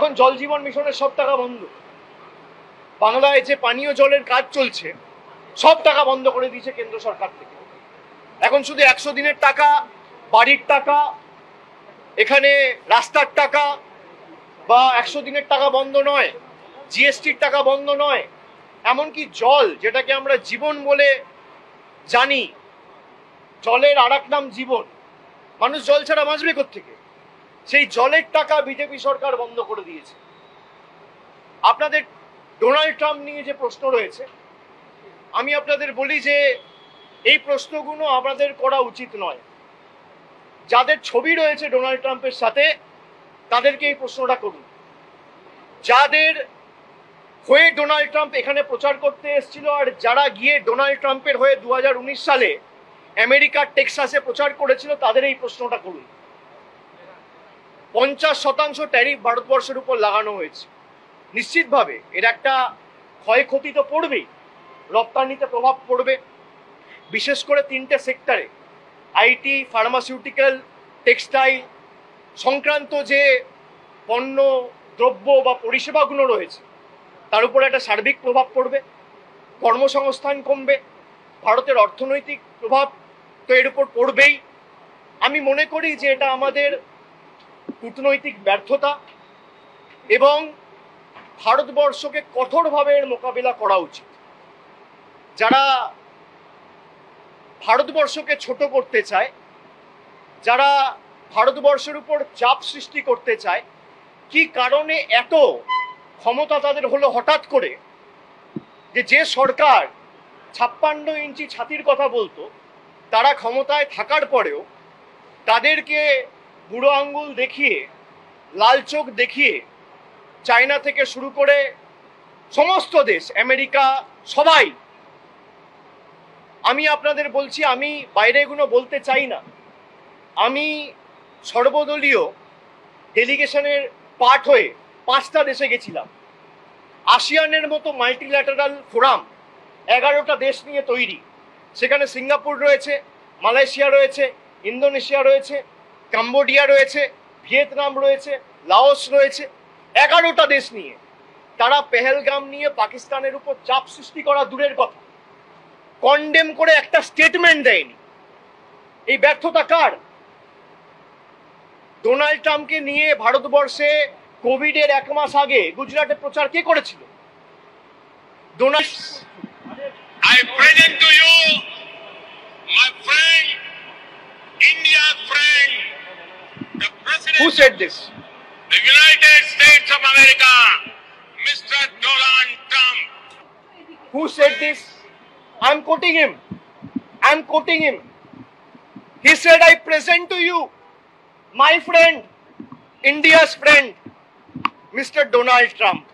এখন জল জীবন মিশনের সব টাকা বন্ধ। বাংলায় যে পানীয় জলের কাজ চলছে সব টাকা বন্ধ করে দিয়েছে কেন্দ্র সরকার থেকে। এখন শুধু 100 দিনের টাকা, বাড়ির টাকা, এখানে রাস্তার টাকা বা 100 দিনের টাকা বন্ধ নয়, জিএসটির টাকা বন্ধ নয়, এমনকি জল, যেটাকে আমরা জীবন বলে জানি, জলের আর এক নাম জীবন, মানুষ জল ছাড়া বাঁচবে কোত্থেকে, সেই জলের টাকা বিজেপি সরকার বন্ধ করে দিয়েছে। আপনাদের ডোনাল্ড ট্রাম্প নিয়ে যে প্রশ্ন রয়েছে, আমি আপনাদের বলি যে এই প্রশ্নগুলো আমাদের করা উচিত নয়। যাদের ছবি রয়েছে ডোনাল্ড ট্রাম্পের সাথে তাদেরকে এই প্রশ্নটা করুন। যাদের হয়ে ডোনাল্ড ট্রাম্প এখানে প্রচার করতে এসেছিল আর যারা গিয়ে ডোনাল্ড ট্রাম্পের হয়ে 2019 সালে আমেরিকার টেক্সাসে প্রচার করেছিল তাদের এই প্রশ্নটা করুন। 50% ট্যারিফ ভারতবর্ষের উপর লাগানো হয়েছে। নিশ্চিতভাবে এর একটা ক্ষয়ক্ষতি তো পড়বেই, রপ্তানিতে প্রভাব পড়বে, বিশেষ করে 3টে সেক্টরে, আইটি, ফার্মাসিউটিক্যাল, টেক্সটাইল সংক্রান্ত যে পণ্য, দ্রব্য বা পরিষেবাগুলো রয়েছে তার উপর একটা সার্বিক প্রভাব পড়বে, কর্মসংস্থান কমবে, ভারতের অর্থনৈতিক প্রভাব তো এর উপর পড়বেই। আমি মনে করি যে এটা আমাদের কূটনৈতিক ব্যর্থতা এবং ভারতবর্ষকে কঠোরভাবে এর মোকাবিলা করা উচিত। যারা ভারতবর্ষকে ছোট করতে চায়, যারা ভারতবর্ষের উপর চাপ সৃষ্টি করতে চায়, কি কারণে এত ক্ষমতা তাদের হলো হঠাৎ করে, যে সরকার 56 ইঞ্চি ছাতির কথা বলতো, তারা ক্ষমতায় থাকার পরেও তাদেরকে বুড়ো আঙ্গুল দেখিয়ে, লাল চোখ দেখিয়ে চায়না থেকে শুরু করে সমস্ত দেশ, আমেরিকা, সবাই, আমি আপনাদের বলছি, আমি বাইরে এগুলো বলতে চাই না, আমি সর্বদলীয় ডেলিগেশনের পার্ট হয়ে 5টা দেশে গেছিলাম। আসিয়ানের মতো মাল্টিল্যাটারাল ফোরাম 11টা দেশ নিয়ে তৈরি, সেখানে সিঙ্গাপুর রয়েছে, মালয়েশিয়া রয়েছে, ইন্দোনেশিয়া রয়েছে, কাম্বোডিয়া রয়েছে, ভিয়েতনাম রয়েছে, লাওস রয়েছে, 11টা দেশ নিয়ে তারা পেহেলগাম নিয়ে পাকিস্তানের উপর চাপ সৃষ্টি করা দূরের কথা, কন্ডেম করে একটা স্টেটমেন্ট দেয়নি। এই ব্যর্থতা কার? ডোনাল্ড ট্রাম্পকে নিয়ে ভারতবর্ষে কোভিডের 1 মাস আগে গুজরাটে প্রচার কে করেছিল? Donald. I present to you my friend, India's friend, the President Who said this? of the United States of America, Mr. Donald Trump. Who said this? I'm quoting him. I'm quoting him. He said, I present to you my friend, India's friend, Mr. Donald Trump.